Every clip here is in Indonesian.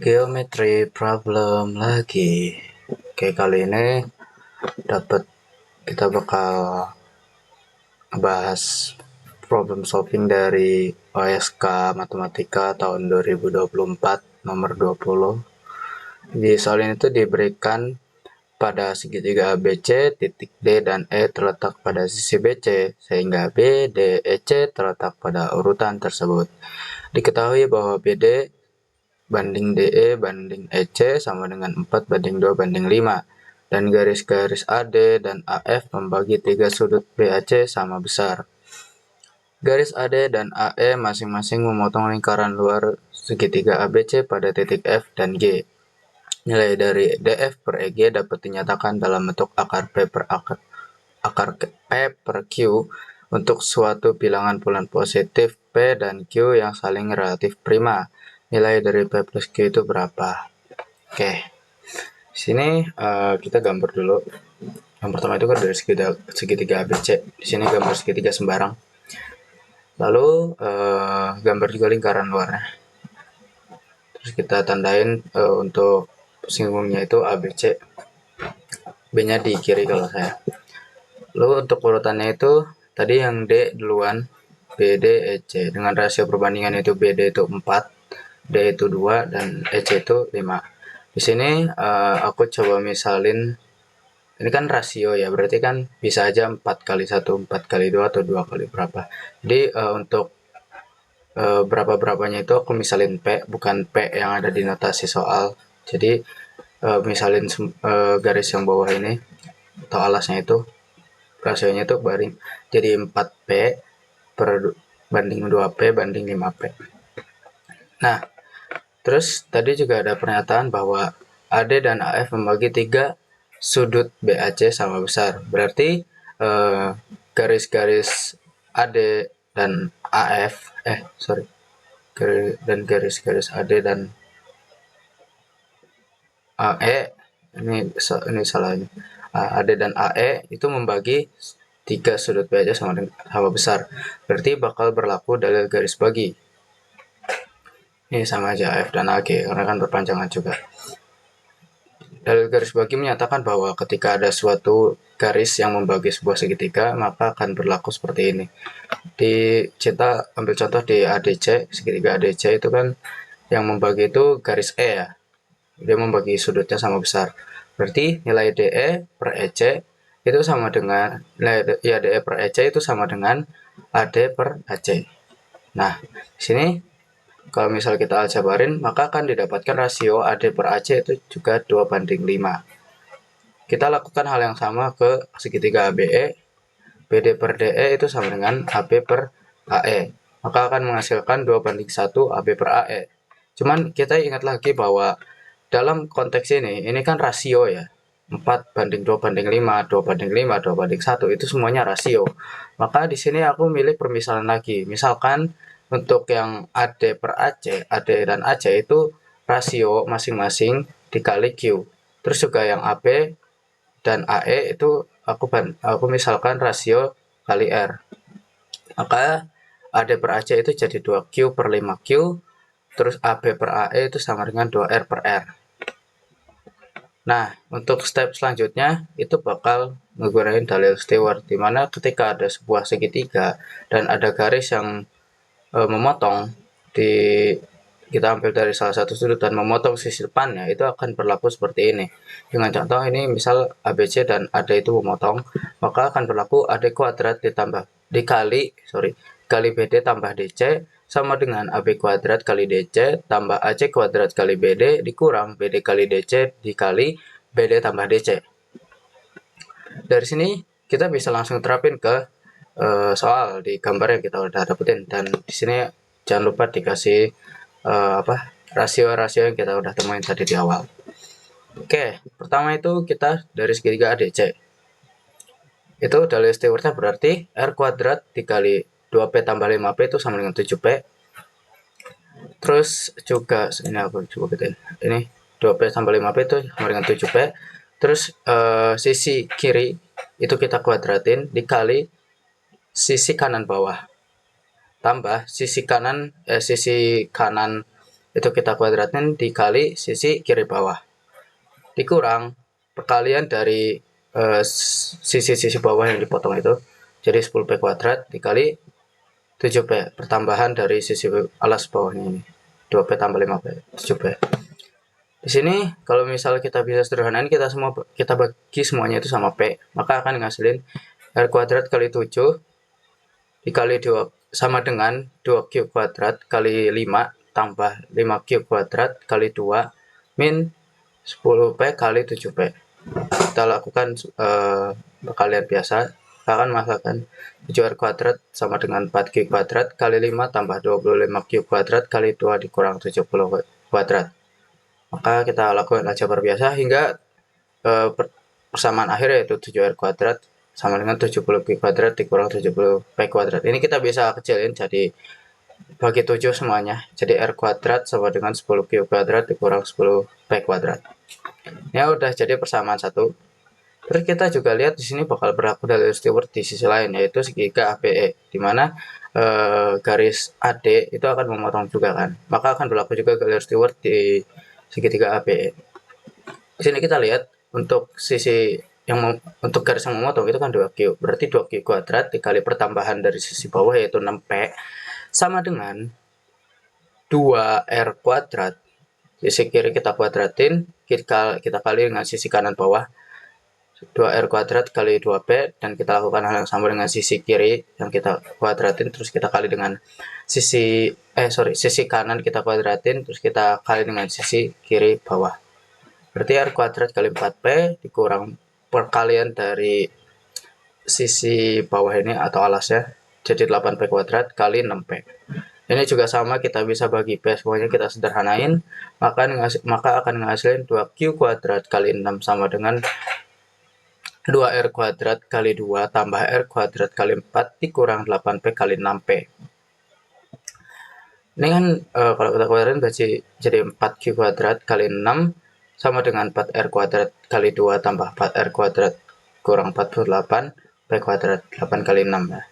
Geometry problem lagi. Oke, kali ini kita bakal bahas problem solving dari OSK Matematika tahun 2024 nomor 20. Di soal ini tuh diberikan pada segitiga ABC, titik D dan E terletak pada sisi BC, sehingga B, D, E, C terletak pada urutan tersebut. Diketahui bahwa BD banding DE banding EC sama dengan 4 banding 2 banding 5. Dan garis-garis AD dan AF membagi 3 sudut BAC sama besar. Garis AD dan AE masing-masing memotong lingkaran luar segitiga ABC pada titik F dan G. Nilai dari DF per EG dapat dinyatakan dalam bentuk akar P per Q untuk suatu bilangan bulan positif P dan Q yang saling relatif prima. Nilai dari P plus Q itu berapa? Oke, sini kita gambar dulu. Yang pertama itu kan dari segitiga ABC. Di sini gambar segitiga sembarang. Lalu gambar juga lingkaran luarnya. Terus kita tandain untuk singgungnya itu ABC. B-nya di kiri kalau saya. Lalu untuk urutannya itu tadi yang D duluan, BD EC dengan rasio perbandingan itu BD itu 4, D itu 2 dan EC itu 5. Di sini aku coba misalin ini kan rasio ya, berarti kan bisa aja 4 kali 1, 4 kali 2 atau 2 kali berapa. Jadi untuk berapa-berapanya itu aku misalin P, bukan P yang ada di notasi soal. Jadi misalin garis yang bawah ini atau alasnya itu rasionya itu jadi 4P per banding 2P banding 5P. Nah, terus tadi juga ada pernyataan bahwa AD dan AF membagi 3 sudut BAC sama besar. Berarti garis-garis AD dan AF dan garis-garis AD dan AE ini salah ini. AD dan AE itu membagi 3 sudut BAC sama besar. Berarti bakal berlaku dalil garis bagi. Ini sama aja AF dan AG karena kan berpanjangan juga. Dalil garis bagi menyatakan bahwa ketika ada suatu garis yang membagi sebuah segitiga, maka akan berlaku seperti ini. Kita ambil contoh di ADC, segitiga ADC itu kan yang membagi itu garis E ya. Dia membagi sudutnya sama besar. Berarti nilai DE per EC itu sama dengan DE per EC itu sama dengan AD per AC. Nah, di sini kalau misal kita aljabarin, maka akan didapatkan rasio AD per AC itu juga 2 banding 5. Kita lakukan hal yang sama ke segitiga ABE. BD per DE itu sama dengan AB per AE. Maka akan menghasilkan 2 banding 1 AB per AE. Cuman kita ingat lagi bahwa dalam konteks ini kan rasio ya. 4 banding 2 banding 5, 2 banding 5, 2 banding 1 itu semuanya rasio. Maka di sini aku milih permisalan lagi. Misalkan untuk yang AD per AC, AD dan AC itu rasio masing-masing dikali Q. Terus juga yang AB dan AE itu aku misalkan rasio kali R. Maka AD per AC itu jadi 2Q per 5Q. Terus AB per AE itu sama dengan 2R per R. Nah, untuk step selanjutnya itu bakal menggunakan dalil Stewart, di mana ketika ada sebuah segitiga dan ada garis yang memotong kita ambil dari salah satu sudut dan memotong sisi depannya, itu akan berlaku seperti ini. Dengan contoh ini misal ABC dan AD itu memotong, maka akan berlaku AD kuadrat kali BD tambah DC sama dengan AB kuadrat kali DC tambah AC kuadrat kali BD dikurang BD kali DC dikali BD tambah DC. Dari sini kita bisa langsung terapin ke soal di gambar yang kita udah dapetin, dan di sini jangan lupa dikasih rasio-rasio yang kita udah temuin tadi di awal. Oke, pertama itu kita dari segitiga ADC. Itu dalil Stewartnya berarti R kuadrat dikali 2P tambah 5P itu sama dengan 7P. Terus juga ini aku coba bikin. Ini 2P tambah 5P itu sama dengan 7P. Terus sisi kiri itu kita kuadratin dikali sisi kanan bawah. Tambah sisi kanan itu kita kuadratin dikali sisi kiri bawah, dikurang perkalian dari sisi-sisi bawah yang dipotong itu, jadi 10p kuadrat dikali 7p, pertambahan dari sisi alas bawahnya ini, 2p tambah 5p, 7p. Di sini kalau misalnya kita bisa sederhanain, kita bagi semuanya itu sama p, maka akan ngasilin r kuadrat kali 7 dikali 2 sama dengan 2q kuadrat kali 5 tambah 5q kuadrat kali 2 min 10p kali 7p. Kita lakukan perkalian biasa. Kita akan masakan 7r kuadrat sama dengan 4q kuadrat kali 5 tambah 25q kuadrat kali 2 dikurang 70 kuadrat. Maka kita lakukan aljabar biasa hingga persamaan akhir, yaitu 7r kuadrat sama dengan 70q kuadrat dikurang 70p kuadrat. Ini kita bisa kecilin jadi bagi 7 semuanya. Jadi r kuadrat sama dengan 10q kuadrat dikurang 10p kuadrat. Ya udah jadi persamaan satu. Terus kita juga lihat di sini bakal berlaku dalil Stewart di sisi lain, yaitu segitiga ABE, di mana garis AD itu akan memotong juga kan. Maka akan berlaku juga dalil Stewart di segitiga ABE. Di sini kita lihat untuk sisi yang untuk garis yang memotong itu kan 2Q. Berarti 2Q kuadrat dikali pertambahan dari sisi bawah yaitu 6P sama dengan 2R kuadrat. Sisi kiri kita kuadratin, kita kali dengan sisi kanan bawah, 2R kuadrat kali 2P, dan kita lakukan hal yang sama dengan sisi kiri yang kita kuadratin, terus kita kali dengan sisi kanan kita kuadratin, terus kita kali dengan sisi kiri bawah. Berarti R kuadrat kali 4P dikurang perkalian dari sisi bawah ini atau alasnya, jadi 8P kuadrat kali 6P. Ini juga sama, kita bisa bagi P semuanya, kita sederhanain, maka akan menghasilkan 2Q kuadrat kali 6 sama dengan 2R kuadrat kali 2 tambah R kuadrat kali 4 dikurang 8P kali 6P. Ini kan kalau kita kuadratin jadi 4Q kuadrat kali 6 sama dengan 4R kuadrat kali 2 tambah 4R kuadrat kurang 48P kuadrat, 8 kali 6 ya.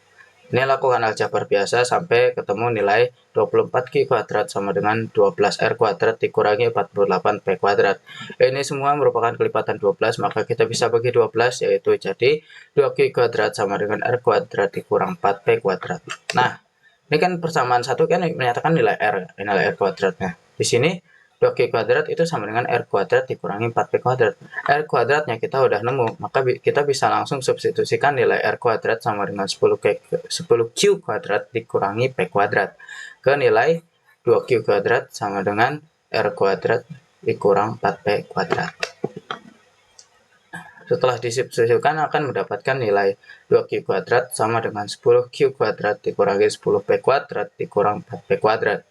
Ini lakukan aljabar biasa sampai ketemu nilai 24Q kuadrat sama dengan 12R kuadrat dikurangi 48P kuadrat. Ini semua merupakan kelipatan 12, maka kita bisa bagi 12, yaitu jadi 2Q kuadrat sama dengan R kuadrat dikurang 4P kuadrat. Nah, ini kan persamaan satu kan menyatakan nilai R kuadratnya. Di sini 2Q kuadrat itu sama dengan R kuadrat dikurangi 4P kuadrat. R kuadratnya kita udah nemu, maka kita bisa langsung substitusikan nilai R kuadrat sama dengan 10Q kuadrat dikurangi P kuadrat ke nilai 2Q kuadrat sama dengan R kuadrat dikurang 4P kuadrat. Setelah disubstitusikan akan mendapatkan nilai 2Q kuadrat sama dengan 10Q kuadrat dikurangi 10P kuadrat dikurang 4P kuadrat.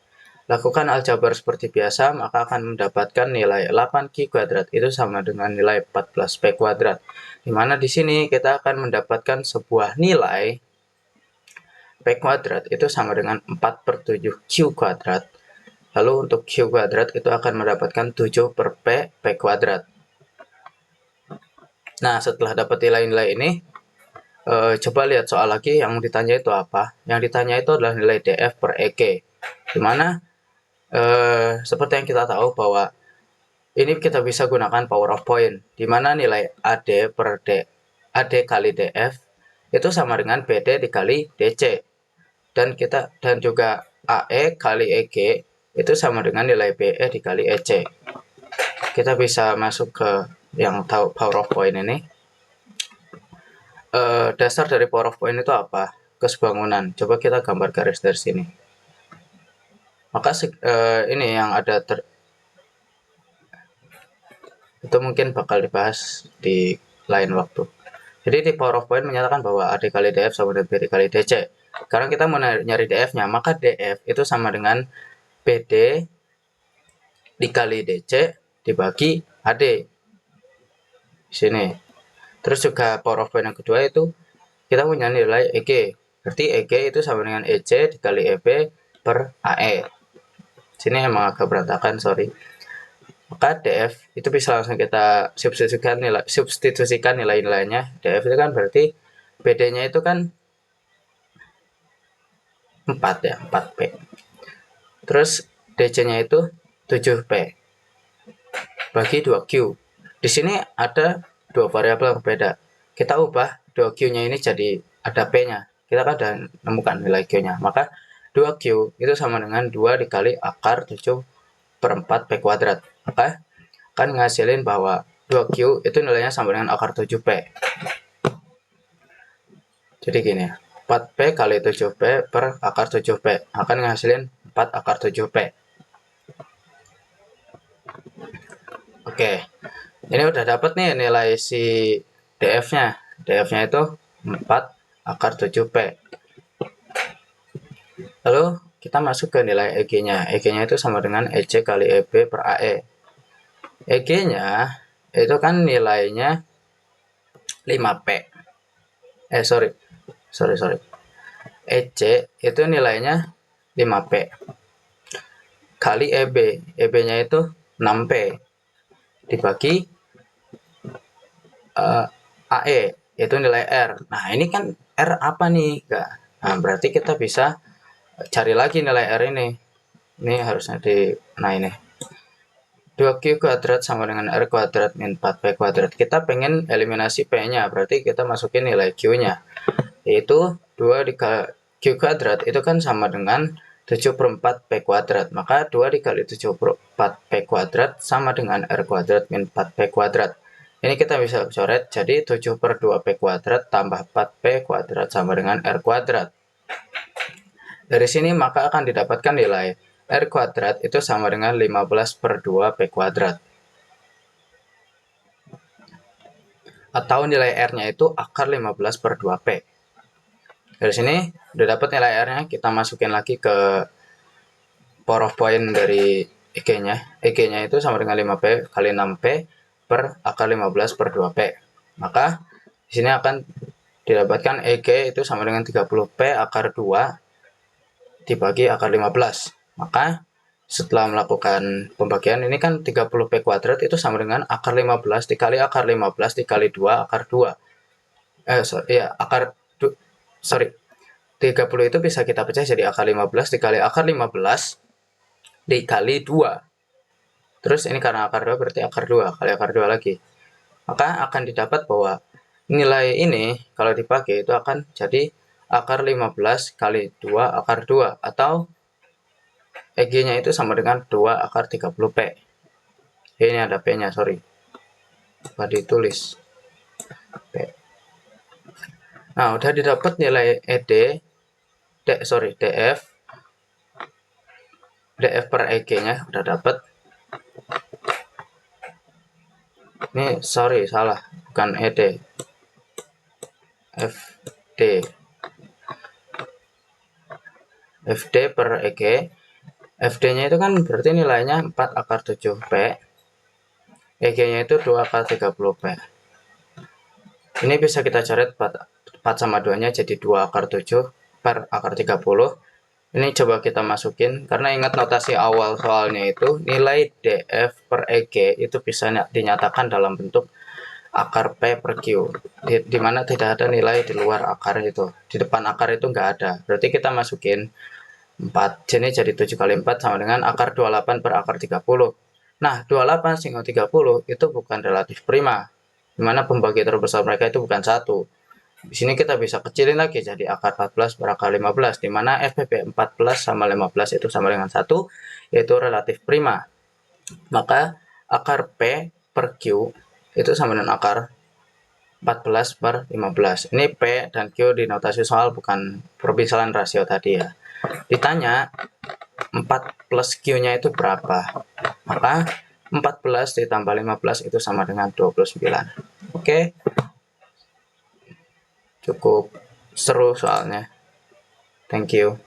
Lakukan aljabar seperti biasa, maka akan mendapatkan nilai 8Q kuadrat itu sama dengan nilai 14P kuadrat. Dimana di sini kita akan mendapatkan sebuah nilai P kuadrat itu sama dengan 4/7Q kuadrat. Lalu untuk Q kuadrat itu akan mendapatkan 7/P kuadrat. Nah, setelah dapat nilai-nilai ini, coba lihat soal lagi yang ditanya itu apa. Yang ditanya itu adalah nilai DF per EG. Dimana seperti yang kita tahu bahwa ini kita bisa gunakan power of point, di mana nilai AD kali DF itu sama dengan BD dikali DC, dan juga AE kali EG itu sama dengan nilai BE dikali EC. Kita bisa masuk ke yang tahu power of point ini. Dasar dari power of point itu apa? Kesebangunan. Coba kita gambar garis dari sini. Maka ini yang ada itu mungkin bakal dibahas di lain waktu. Jadi di power of point menyatakan bahwa AD kali DF sama dengan BD kali DC. Sekarang kita mau nyari DF-nya, maka DF itu sama dengan BD dikali DC dibagi AD. Di sini. Terus juga power of point yang kedua itu kita punya nilai EG. Berarti EG itu sama dengan EC dikali EB per AE. Sini emang agak berantakan, sorry. Maka DF itu bisa langsung kita substitusikan nilai-nilainya. DF itu kan berarti BD-nya itu kan 4 ya, 4P. Terus DC-nya itu 7P bagi 2Q. Di sini ada dua variabel yang berbeda. Kita ubah 2Q-nya ini jadi ada P-nya. Kita kan sudah menemukan nilai Q-nya. Maka 2Q itu sama dengan 2 dikali akar 7/4 P kuadrat. Maka akan ngasilin bahwa 2Q itu nilainya sama dengan akar 7P. Jadi gini ya, 4P kali 7P per akar 7P akan ngasilin 4 akar 7P. Oke, ini udah dapat nih nilai si DF-nya. DF-nya itu 4 akar 7P. Lalu kita masuk ke nilai EG-nya. EG-nya itu sama dengan EC kali EB per AE. EG-nya itu kan nilainya 5P. Sorry. EC itu nilainya 5P kali EB. EB-nya itu 6P dibagi AE, yaitu nilai R. Nah, ini kan R apa nih? Nah, berarti kita bisa cari lagi nilai R ini. Ini harusnya nah ini. 2Q kuadrat sama dengan R kuadrat min 4P kuadrat. Kita pengen eliminasi P-nya, berarti kita masukin nilai Q-nya. Yaitu 2 dikali Q kuadrat itu kan sama dengan 7/4 P kuadrat. Maka 2 dikali 7/4 P kuadrat sama dengan R kuadrat min 4P kuadrat. Ini kita bisa coret jadi 7/2 P kuadrat tambah 4P kuadrat sama dengan R kuadrat. Dari sini maka akan didapatkan nilai R kuadrat itu sama dengan 15/2 P kuadrat. Atau nilai R-nya itu akar 15/2 P. Dari sini udah dapat nilai R-nya, kita masukin lagi ke power of point dari EG-nya. EG-nya itu sama dengan 5P kali 6P per akar 15/2P. Maka di sini akan didapatkan EG itu sama dengan 30P akar 2 dibagi akar 15. Maka setelah melakukan pembagian ini kan 30P kuadrat itu sama dengan akar 15 dikali akar 15 dikali 2 akar 2. 30 itu bisa kita pecah jadi akar 15 dikali akar 15 dikali 2. Terus ini karena akar 2 berarti akar 2 kali akar 2 lagi. Maka akan didapat bahwa nilai ini kalau dipakai itu akan jadi akar 15 kali 2 akar 2 atau EG-nya itu sama dengan 2 akar 30P. Ini ada P-nya, sorry. Coba ditulis. P. Nah, udah didapat nilai DF per EG-nya udah dapat. Ini sorry, salah. Bukan ED. FD per EG. FD-nya itu kan berarti nilainya 4 akar 7P. EG-nya itu 2 akar 30P. Ini bisa kita coret 4 sama 2-nya jadi 2 akar 7 per akar 30. Ini coba kita masukin, karena ingat notasi awal soalnya itu nilai DF per EG itu bisa dinyatakan dalam bentuk akar P per Q, dimana tidak ada nilai di luar akar itu. Di depan akar itu nggak ada. Berarti kita masukin 4, jadi 7 kali 4 sama dengan akar 28 per akar 30. Nah, 28 singgung 30 itu bukan relatif prima, dimana pembagi terbesar mereka itu bukan 1. Di sini kita bisa kecilin lagi jadi akar 14 per akar 15, dimana FPP 14 sama 15 itu sama dengan 1, yaitu relatif prima. Maka akar P per Q itu sama dengan akar 14 per 15. Ini P dan Q di notasi soal, bukan permisalan rasio tadi ya. Ditanya 4 plus Q-nya itu berapa? Maka 14 ditambah 15 itu sama dengan 29. Oke. Cukup seru soalnya. Thank you.